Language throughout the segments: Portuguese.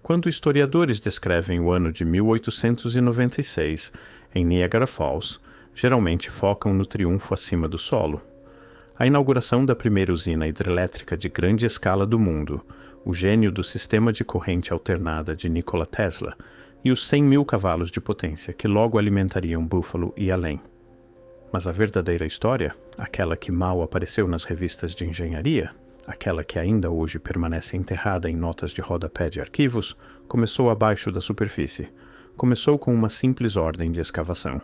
Quando historiadores descrevem o ano de 1896 em Niagara Falls, geralmente focam no triunfo acima do solo. A inauguração da primeira usina hidrelétrica de grande escala do mundo, o gênio do sistema de corrente alternada de Nikola Tesla e os 100.000 cavalos de potência que logo alimentariam Buffalo e além. Mas a verdadeira história, aquela que mal apareceu nas revistas de engenharia, aquela que ainda hoje permanece enterrada em notas de rodapé de arquivos, começou abaixo da superfície. Começou com uma simples ordem de escavação.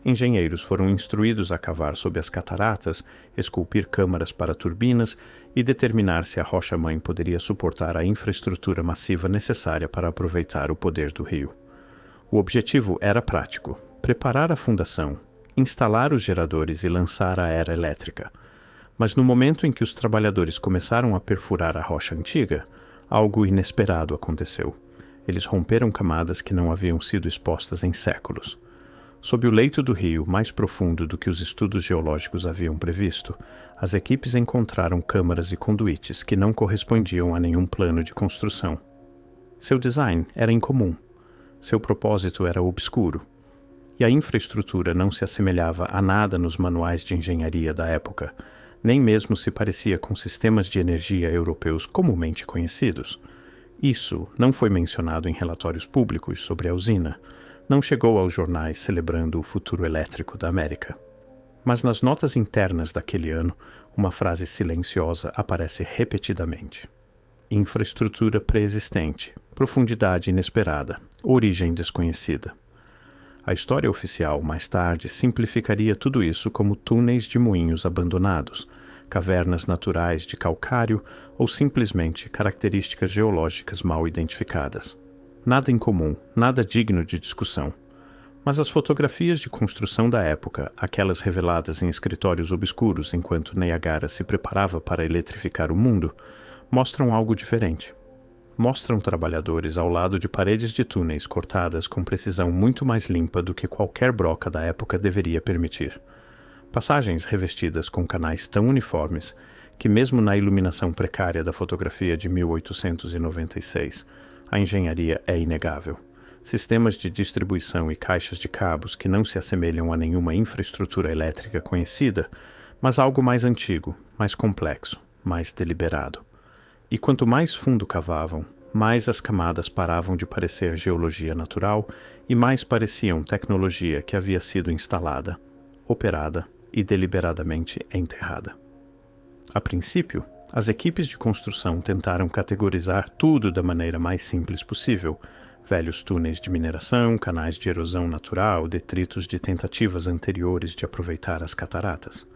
Engenheiros foram instruídos a cavar sob as cataratas, esculpir câmaras para turbinas e determinar se a rocha-mãe poderia suportar a infraestrutura massiva necessária para aproveitar o poder do rio. O objetivo era prático: preparar a fundação, instalar os geradores e lançar a era elétrica. Mas no momento em que os trabalhadores começaram a perfurar a rocha antiga, algo inesperado aconteceu. Eles romperam camadas que não haviam sido expostas em séculos. Sob o leito do rio, mais profundo do que os estudos geológicos haviam previsto, as equipes encontraram câmaras e conduítes que não correspondiam a nenhum plano de construção. Seu design era incomum. Seu propósito era obscuro. E a infraestrutura não se assemelhava a nada nos manuais de engenharia da época, nem mesmo se parecia com sistemas de energia europeus comumente conhecidos. Isso não foi mencionado em relatórios públicos sobre a usina, não chegou aos jornais celebrando o futuro elétrico da América. Mas nas notas internas daquele ano, uma frase silenciosa aparece repetidamente. Infraestrutura pré-existente, profundidade inesperada, origem desconhecida. A história oficial, mais tarde, simplificaria tudo isso como túneis de moinhos abandonados, cavernas naturais de calcário ou simplesmente características geológicas mal identificadas. Nada incomum, nada digno de discussão. Mas as fotografias de construção da época, aquelas reveladas em escritórios obscuros enquanto Niagara se preparava para eletrificar o mundo, mostram algo diferente. Mostram trabalhadores ao lado de paredes de túneis cortadas com precisão muito mais limpa do que qualquer broca da época deveria permitir. Passagens revestidas com canais tão uniformes que, mesmo na iluminação precária da fotografia de 1896, a engenharia é inegável. Sistemas de distribuição e caixas de cabos que não se assemelham a nenhuma infraestrutura elétrica conhecida, mas algo mais antigo, mais complexo, mais deliberado. E quanto mais fundo cavavam, mais as camadas paravam de parecer geologia natural e mais pareciam tecnologia que havia sido instalada, operada e deliberadamente enterrada. A princípio, as equipes de construção tentaram categorizar tudo da maneira mais simples possível: velhos túneis de mineração, canais de erosão natural, detritos de tentativas anteriores de aproveitar as cataratas.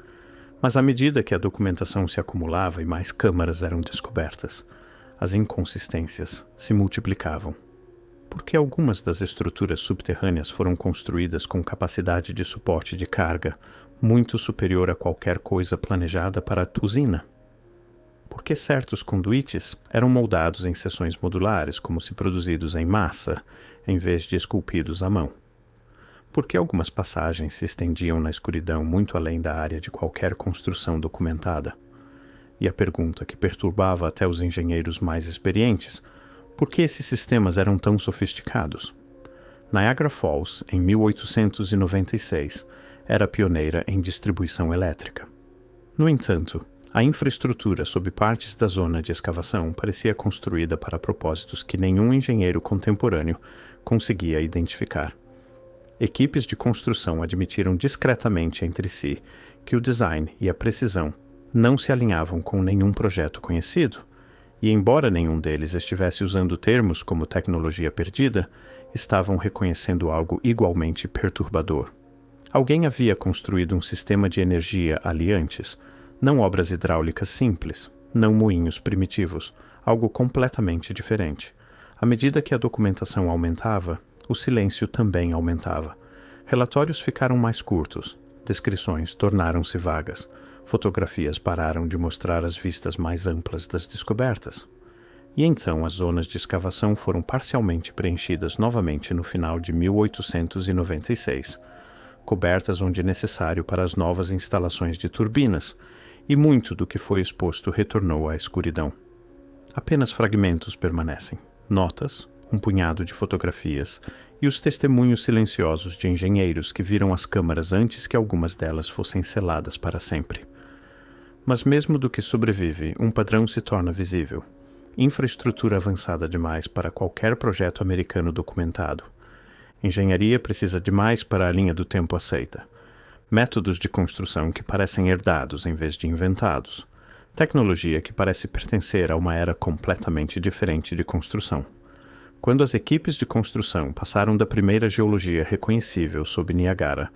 Mas à medida que a documentação se acumulava e mais câmaras eram descobertas, as inconsistências se multiplicavam. Por que algumas das estruturas subterrâneas foram construídas com capacidade de suporte de carga muito superior a qualquer coisa planejada para a usina? Por que certos conduítes eram moldados em seções modulares, como se produzidos em massa, em vez de esculpidos à mão? Por que algumas passagens se estendiam na escuridão muito além da área de qualquer construção documentada? E a pergunta que perturbava até os engenheiros mais experientes: por que esses sistemas eram tão sofisticados? Niagara Falls, em 1896, era pioneira em distribuição elétrica. No entanto, a infraestrutura sob partes da zona de escavação parecia construída para propósitos que nenhum engenheiro contemporâneo conseguia identificar. Equipes de construção admitiram discretamente entre si que o design e a precisão não se alinhavam com nenhum projeto conhecido, e embora nenhum deles estivesse usando termos como tecnologia perdida, estavam reconhecendo algo igualmente perturbador. Alguém havia construído um sistema de energia ali antes, não obras hidráulicas simples, não moinhos primitivos, algo completamente diferente. À medida que a documentação aumentava, o silêncio também aumentava. Relatórios ficaram mais curtos, descrições tornaram-se vagas, fotografias pararam de mostrar as vistas mais amplas das descobertas. E então as zonas de escavação foram parcialmente preenchidas novamente no final de 1896, cobertas onde necessário para as novas instalações de turbinas, e muito do que foi exposto retornou à escuridão. Apenas fragmentos permanecem, notas, um punhado de fotografias e os testemunhos silenciosos de engenheiros que viram as câmaras antes que algumas delas fossem seladas para sempre. Mas mesmo do que sobrevive, um padrão se torna visível. Infraestrutura avançada demais para qualquer projeto americano documentado. Engenharia precisa demais para a linha do tempo aceita. Métodos de construção que parecem herdados em vez de inventados. Tecnologia que parece pertencer a uma era completamente diferente de construção. Quando as equipes de construção passaram da primeira geologia reconhecível sob Niagara,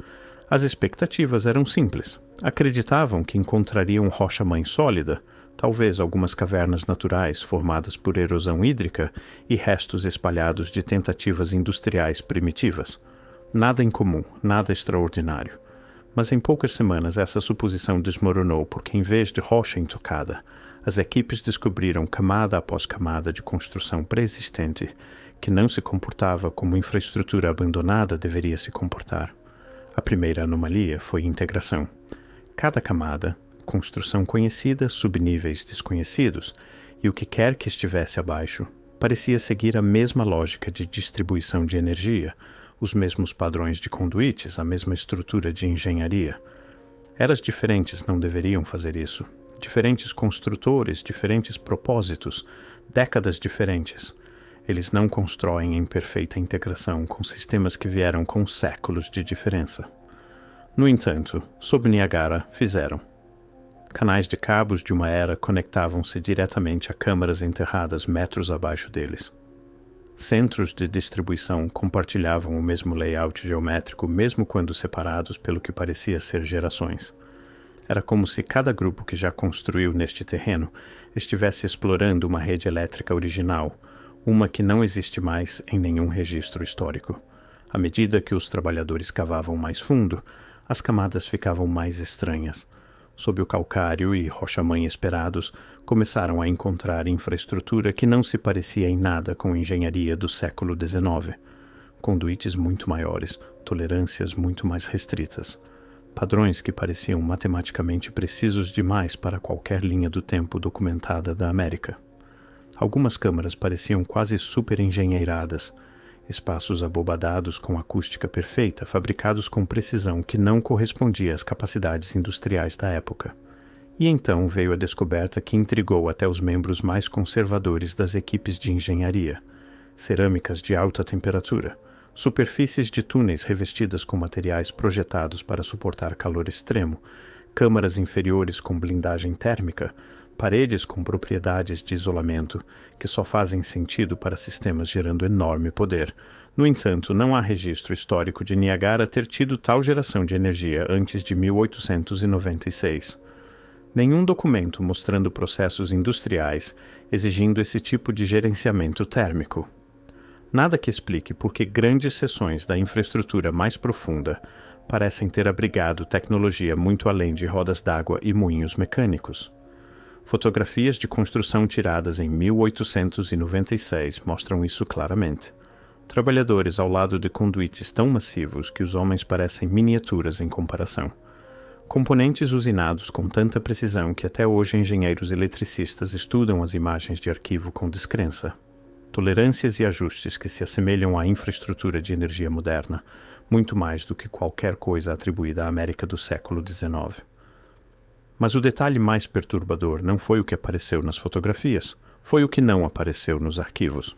as expectativas eram simples. Acreditavam que encontrariam rocha-mãe sólida, talvez algumas cavernas naturais formadas por erosão hídrica e restos espalhados de tentativas industriais primitivas. Nada incomum, nada extraordinário. Mas em poucas semanas essa suposição desmoronou porque, em vez de rocha intocada, as equipes descobriram camada após camada de construção pré-existente que não se comportava como infraestrutura abandonada deveria se comportar. A primeira anomalia foi integração. Cada camada, construção conhecida, subníveis desconhecidos, e o que quer que estivesse abaixo, parecia seguir a mesma lógica de distribuição de energia, os mesmos padrões de conduítes, a mesma estrutura de engenharia. Eras diferentes não deveriam fazer isso. Diferentes construtores, diferentes propósitos, décadas diferentes. Eles não constroem em perfeita integração com sistemas que vieram com séculos de diferença. No entanto, sob Niagara, fizeram. Canais de cabos de uma era conectavam-se diretamente a câmaras enterradas metros abaixo deles. Centros de distribuição compartilhavam o mesmo layout geométrico mesmo quando separados pelo que parecia ser gerações. Era como se cada grupo que já construiu neste terreno estivesse explorando uma rede elétrica original, uma que não existe mais em nenhum registro histórico. À medida que os trabalhadores cavavam mais fundo, as camadas ficavam mais estranhas. Sob o calcário e rocha-mãe esperados, começaram a encontrar infraestrutura que não se parecia em nada com a engenharia do século XIX. Conduítes muito maiores, tolerâncias muito mais restritas. Padrões que pareciam matematicamente precisos demais para qualquer linha do tempo documentada da América. Algumas câmaras pareciam quase super-engenheiradas, espaços abobadados com acústica perfeita, fabricados com precisão que não correspondia às capacidades industriais da época. E então veio a descoberta que intrigou até os membros mais conservadores das equipes de engenharia. Cerâmicas de alta temperatura, superfícies de túneis revestidas com materiais projetados para suportar calor extremo, câmaras inferiores com blindagem térmica, paredes com propriedades de isolamento que só fazem sentido para sistemas gerando enorme poder. No entanto, não há registro histórico de Niagara ter tido tal geração de energia antes de 1896. Nenhum documento mostrando processos industriais exigindo esse tipo de gerenciamento térmico. Nada que explique por que grandes seções da infraestrutura mais profunda parecem ter abrigado tecnologia muito além de rodas d'água e moinhos mecânicos. Fotografias de construção tiradas em 1896 mostram isso claramente. Trabalhadores ao lado de conduítes tão massivos que os homens parecem miniaturas em comparação. Componentes usinados com tanta precisão que até hoje engenheiros eletricistas estudam as imagens de arquivo com descrença. Tolerâncias e ajustes que se assemelham à infraestrutura de energia moderna, muito mais do que qualquer coisa atribuída à América do século XIX. Mas o detalhe mais perturbador não foi o que apareceu nas fotografias, foi o que não apareceu nos arquivos.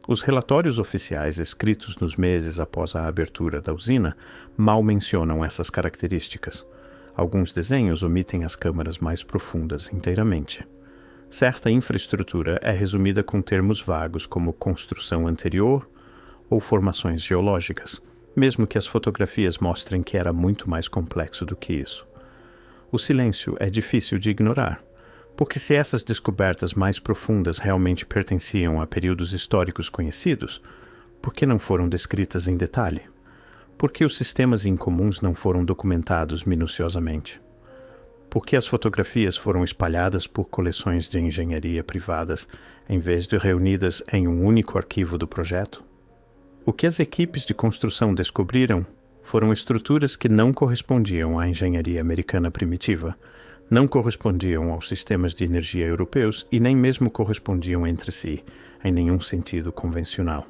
Os relatórios oficiais escritos nos meses após a abertura da usina mal mencionam essas características. Alguns desenhos omitem as câmaras mais profundas inteiramente. Certa infraestrutura é resumida com termos vagos como construção anterior ou formações geológicas, mesmo que as fotografias mostrem que era muito mais complexo do que isso. O silêncio é difícil de ignorar, porque se essas descobertas mais profundas realmente pertenciam a períodos históricos conhecidos, por que não foram descritas em detalhe? Por que os sistemas incomuns não foram documentados minuciosamente? Por que as fotografias foram espalhadas por coleções de engenharia privadas, em vez de reunidas em um único arquivo do projeto? O que as equipes de construção descobriram foram estruturas que não correspondiam à engenharia americana primitiva, não correspondiam aos sistemas de energia europeus e nem mesmo correspondiam entre si, em nenhum sentido convencional.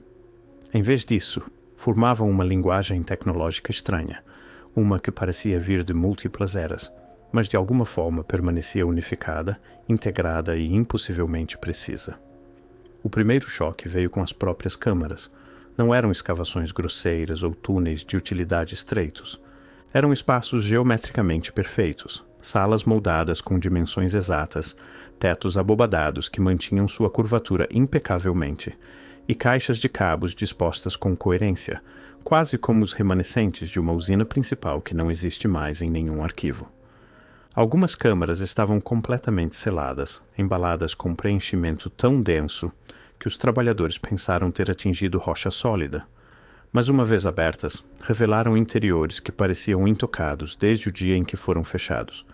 Em vez disso, formavam uma linguagem tecnológica estranha, uma que parecia vir de múltiplas eras, mas de alguma forma permanecia unificada, integrada e impossivelmente precisa. O primeiro choque veio com as próprias câmaras. Não eram escavações grosseiras ou túneis de utilidade estreitos. Eram espaços geometricamente perfeitos, salas moldadas com dimensões exatas, tetos abobadados que mantinham sua curvatura impecavelmente, e caixas de cabos dispostas com coerência, quase como os remanescentes de uma usina principal que não existe mais em nenhum arquivo. Algumas câmaras estavam completamente seladas, embaladas com preenchimento tão denso que os trabalhadores pensaram ter atingido rocha sólida. Mas uma vez abertas, revelaram interiores que pareciam intocados desde o dia em que foram fechados.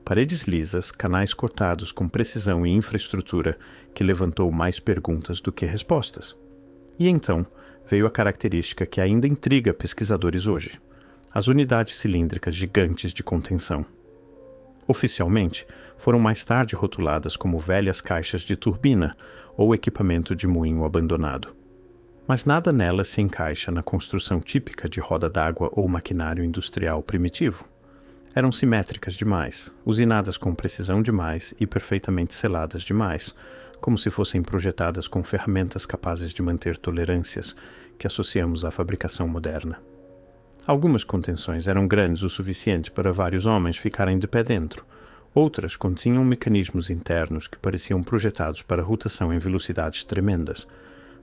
Paredes lisas, canais cortados com precisão e infraestrutura que levantou mais perguntas do que respostas. E então veio a característica que ainda intriga pesquisadores hoje: as unidades cilíndricas gigantes de contenção. Oficialmente, foram mais tarde rotuladas como velhas caixas de turbina ou equipamento de moinho abandonado. Mas nada nelas se encaixa na construção típica de roda d'água ou maquinário industrial primitivo. Eram simétricas demais, usinadas com precisão demais e perfeitamente seladas demais, como se fossem projetadas com ferramentas capazes de manter tolerâncias que associamos à fabricação moderna. Algumas contenções eram grandes o suficiente para vários homens ficarem de pé dentro. Outras continham mecanismos internos que pareciam projetados para rotação em velocidades tremendas.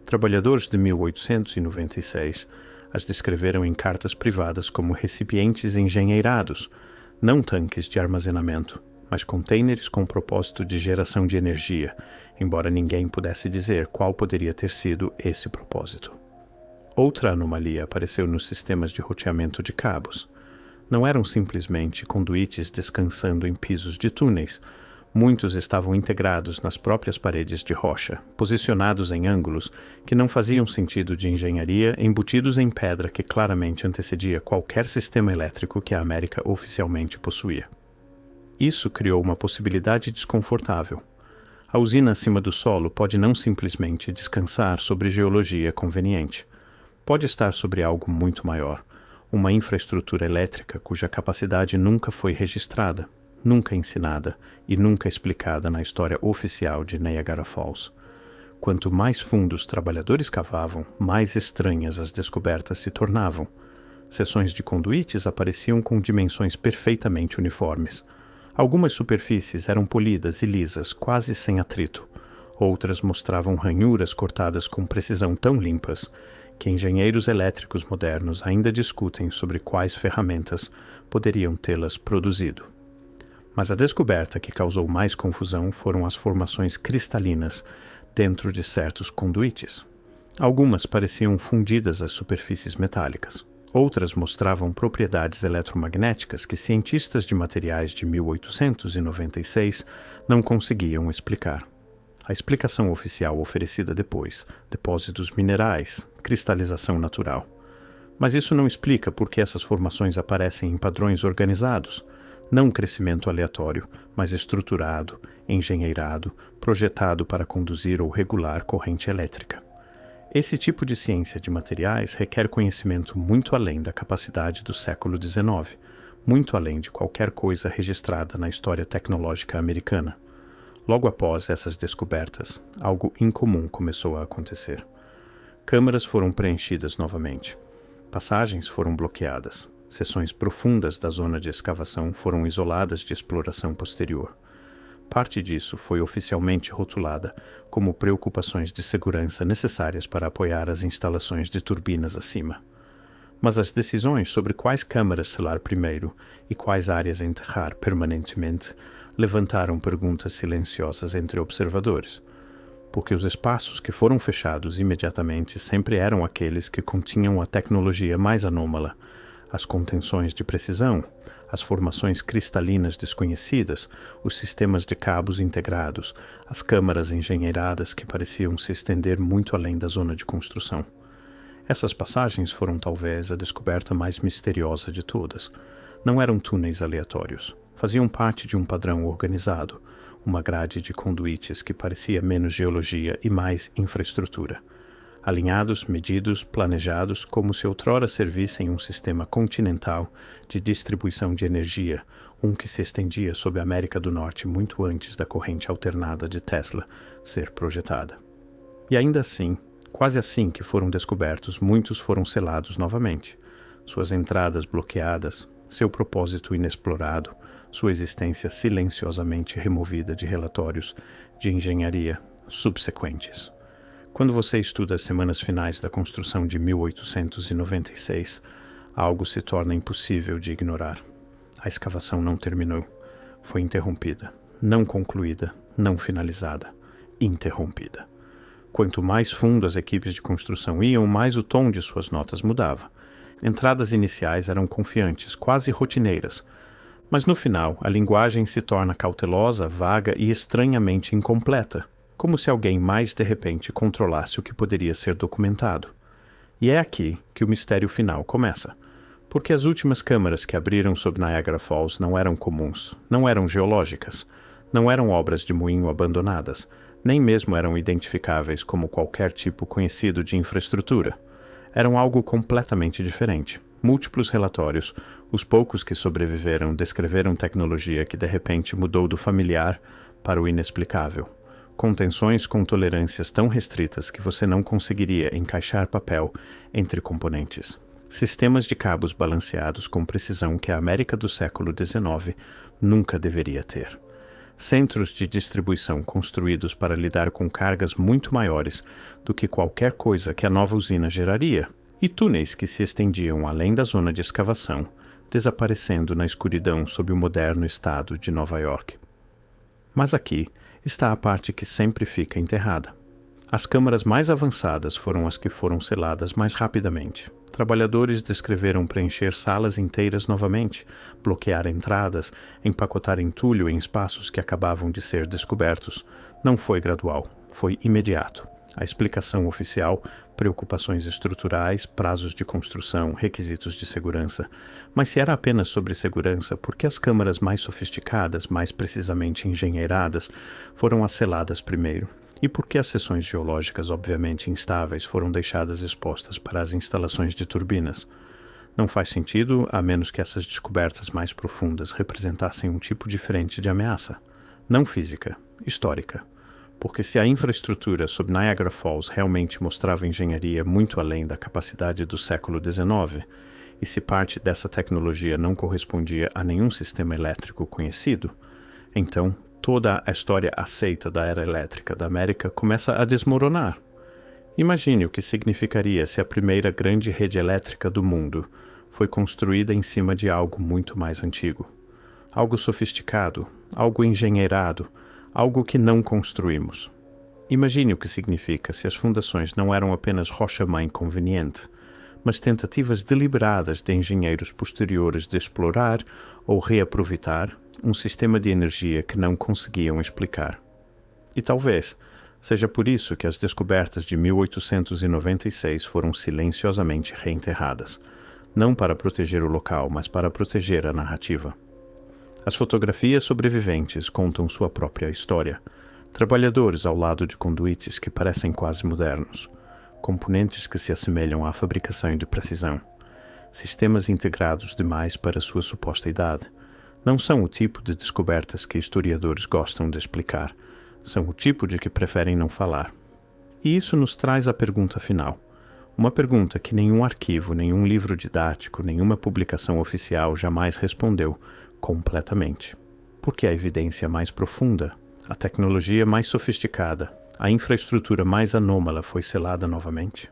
Trabalhadores de 1896 as descreveram em cartas privadas como recipientes engenheirados, não tanques de armazenamento, mas contêineres com propósito de geração de energia, embora ninguém pudesse dizer qual poderia ter sido esse propósito. Outra anomalia apareceu nos sistemas de roteamento de cabos. Não eram simplesmente conduítes descansando em pisos de túneis. Muitos estavam integrados nas próprias paredes de rocha, posicionados em ângulos que não faziam sentido de engenharia, embutidos em pedra que claramente antecedia qualquer sistema elétrico que a América oficialmente possuía. Isso criou uma possibilidade desconfortável. A usina acima do solo pode não simplesmente descansar sobre geologia conveniente. Pode estar sobre algo muito maior, uma infraestrutura elétrica cuja capacidade nunca foi registrada, nunca ensinada e nunca explicada na história oficial de Niagara Falls. Quanto mais fundo os trabalhadores cavavam, mais estranhas as descobertas se tornavam. Seções de conduítes apareciam com dimensões perfeitamente uniformes. Algumas superfícies eram polidas e lisas, quase sem atrito. Outras mostravam ranhuras cortadas com precisão tão limpas que engenheiros elétricos modernos ainda discutem sobre quais ferramentas poderiam tê-las produzido. Mas a descoberta que causou mais confusão foram as formações cristalinas dentro de certos conduítes. Algumas pareciam fundidas às superfícies metálicas. Outras mostravam propriedades eletromagnéticas que cientistas de materiais de 1896 não conseguiam explicar. A explicação oficial oferecida depois: depósitos minerais, cristalização natural. Mas isso não explica por que essas formações aparecem em padrões organizados, não crescimento aleatório, mas estruturado, engenheirado, projetado para conduzir ou regular corrente elétrica. Esse tipo de ciência de materiais requer conhecimento muito além da capacidade do século XIX, muito além de qualquer coisa registrada na história tecnológica americana. Logo após essas descobertas, algo incomum começou a acontecer. Câmaras foram preenchidas novamente. Passagens foram bloqueadas. Seções profundas da zona de escavação foram isoladas de exploração posterior. Parte disso foi oficialmente rotulada como preocupações de segurança necessárias para apoiar as instalações de turbinas acima. Mas as decisões sobre quais câmaras selar primeiro e quais áreas enterrar permanentemente levantaram perguntas silenciosas entre observadores, porque os espaços que foram fechados imediatamente sempre eram aqueles que continham a tecnologia mais anômala, as contenções de precisão, as formações cristalinas desconhecidas, os sistemas de cabos integrados, as câmaras engenheiradas que pareciam se estender muito além da zona de construção. Essas passagens foram talvez a descoberta mais misteriosa de todas. Não eram túneis aleatórios. Faziam parte de um padrão organizado, uma grade de conduítes que parecia menos geologia e mais infraestrutura. Alinhados, medidos, planejados, como se outrora servissem um sistema continental de distribuição de energia, um que se estendia sobre a América do Norte muito antes da corrente alternada de Tesla ser projetada. E ainda assim, quase assim que foram descobertos, muitos foram selados novamente, suas entradas bloqueadas, seu propósito inexplorado, sua existência silenciosamente removida de relatórios de engenharia subsequentes. Quando você estuda as semanas finais da construção de 1896, algo se torna impossível de ignorar. A escavação não terminou. Foi interrompida. Não concluída, não finalizada. Interrompida. Quanto mais fundo as equipes de construção iam, mais o tom de suas notas mudava. Entradas iniciais eram confiantes, quase rotineiras. Mas no final, a linguagem se torna cautelosa, vaga e estranhamente incompleta, como se alguém mais de repente controlasse o que poderia ser documentado. E é aqui que o mistério final começa, porque as últimas câmaras que abriram sob Niagara Falls não eram comuns, não eram geológicas, não eram obras de moinho abandonadas, nem mesmo eram identificáveis como qualquer tipo conhecido de infraestrutura. Eram algo completamente diferente. Múltiplos relatórios, os poucos que sobreviveram descreveram tecnologia que de repente mudou do familiar para o inexplicável. Contenções com tolerâncias tão restritas que você não conseguiria encaixar papel entre componentes. Sistemas de cabos balanceados com precisão que a América do século XIX nunca deveria ter. Centros de distribuição construídos para lidar com cargas muito maiores do que qualquer coisa que a nova usina geraria, e túneis que se estendiam além da zona de escavação, desaparecendo na escuridão sob o moderno estado de Nova York. Mas aqui está a parte que sempre fica enterrada. As câmaras mais avançadas foram as que foram seladas mais rapidamente. Trabalhadores descreveram preencher salas inteiras novamente, bloquear entradas, empacotar entulho em espaços que acabavam de ser descobertos. Não foi gradual, foi imediato. A explicação oficial, preocupações estruturais, prazos de construção, requisitos de segurança. Mas se era apenas sobre segurança, por que as câmaras mais sofisticadas, mais precisamente engenheiradas, foram as seladas primeiro? E por que as seções geológicas, obviamente instáveis, foram deixadas expostas para as instalações de turbinas? Não faz sentido, a menos que essas descobertas mais profundas representassem um tipo diferente de ameaça. Não física, histórica. Porque se a infraestrutura sob Niagara Falls realmente mostrava engenharia muito além da capacidade do século XIX, e se parte dessa tecnologia não correspondia a nenhum sistema elétrico conhecido, então toda a história aceita da era elétrica da América começa a desmoronar. Imagine o que significaria se a primeira grande rede elétrica do mundo foi construída em cima de algo muito mais antigo. Algo sofisticado, algo engenheirado, algo que não construímos. Imagine o que significa se as fundações não eram apenas rocha-mãe conveniente, mas tentativas deliberadas de engenheiros posteriores de explorar ou reaproveitar um sistema de energia que não conseguiam explicar. E talvez seja por isso que as descobertas de 1896 foram silenciosamente reenterradas, não para proteger o local, mas para proteger a narrativa. As fotografias sobreviventes contam sua própria história. Trabalhadores ao lado de conduítes que parecem quase modernos. Componentes que se assemelham à fabricação de precisão. Sistemas integrados demais para sua suposta idade. Não são o tipo de descobertas que historiadores gostam de explicar. São o tipo de que preferem não falar. E isso nos traz à pergunta final. Uma pergunta que nenhum arquivo, nenhum livro didático, nenhuma publicação oficial jamais respondeu completamente. Porque a evidência mais profunda, a tecnologia mais sofisticada, a infraestrutura mais anômala foi selada novamente?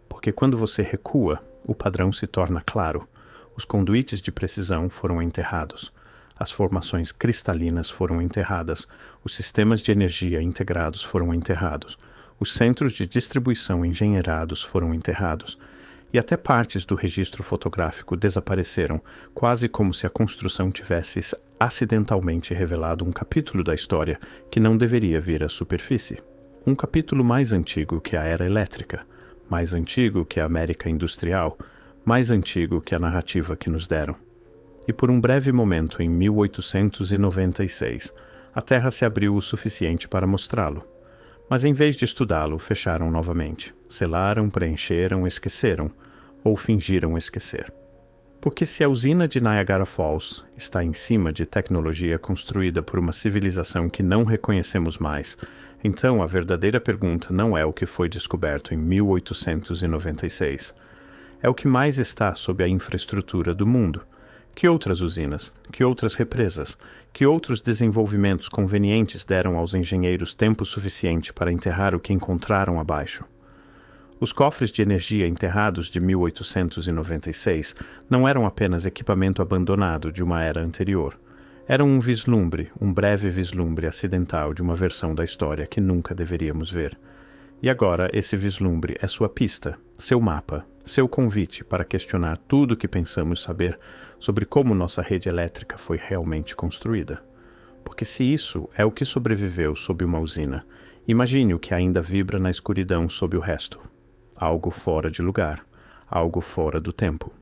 Porque quando você recua, o padrão se torna claro. Os conduítes de precisão foram enterrados. As formações cristalinas foram enterradas. Os sistemas de energia integrados foram enterrados. Os centros de distribuição engenheirados foram enterrados. E até partes do registro fotográfico desapareceram, quase como se a construção tivesse acidentalmente revelado um capítulo da história que não deveria vir à superfície. Um capítulo mais antigo que a era elétrica, mais antigo que a América industrial, mais antigo que a narrativa que nos deram. E por um breve momento, em 1896, A terra se abriu o suficiente para mostrá-lo. Mas em vez de estudá-lo, fecharam novamente. Selaram, preencheram, esqueceram, ou fingiram esquecer. Porque se a usina de Niagara Falls está em cima de tecnologia construída por uma civilização que não reconhecemos mais, então a verdadeira pergunta não é o que foi descoberto em 1896. É o que mais está sob a infraestrutura do mundo. Que outras usinas, que outras represas, que outros desenvolvimentos convenientes deram aos engenheiros tempo suficiente para enterrar o que encontraram abaixo? Os cofres de energia enterrados de 1896 não eram apenas equipamento abandonado de uma era anterior. Eram um vislumbre, um breve vislumbre acidental de uma versão da história que nunca deveríamos ver. E agora esse vislumbre é sua pista, seu mapa, seu convite para questionar tudo o que pensamos saber sobre como nossa rede elétrica foi realmente construída. Porque se isso é o que sobreviveu sob uma usina, imagine o que ainda vibra na escuridão sob o resto. Algo fora de lugar, algo fora do tempo.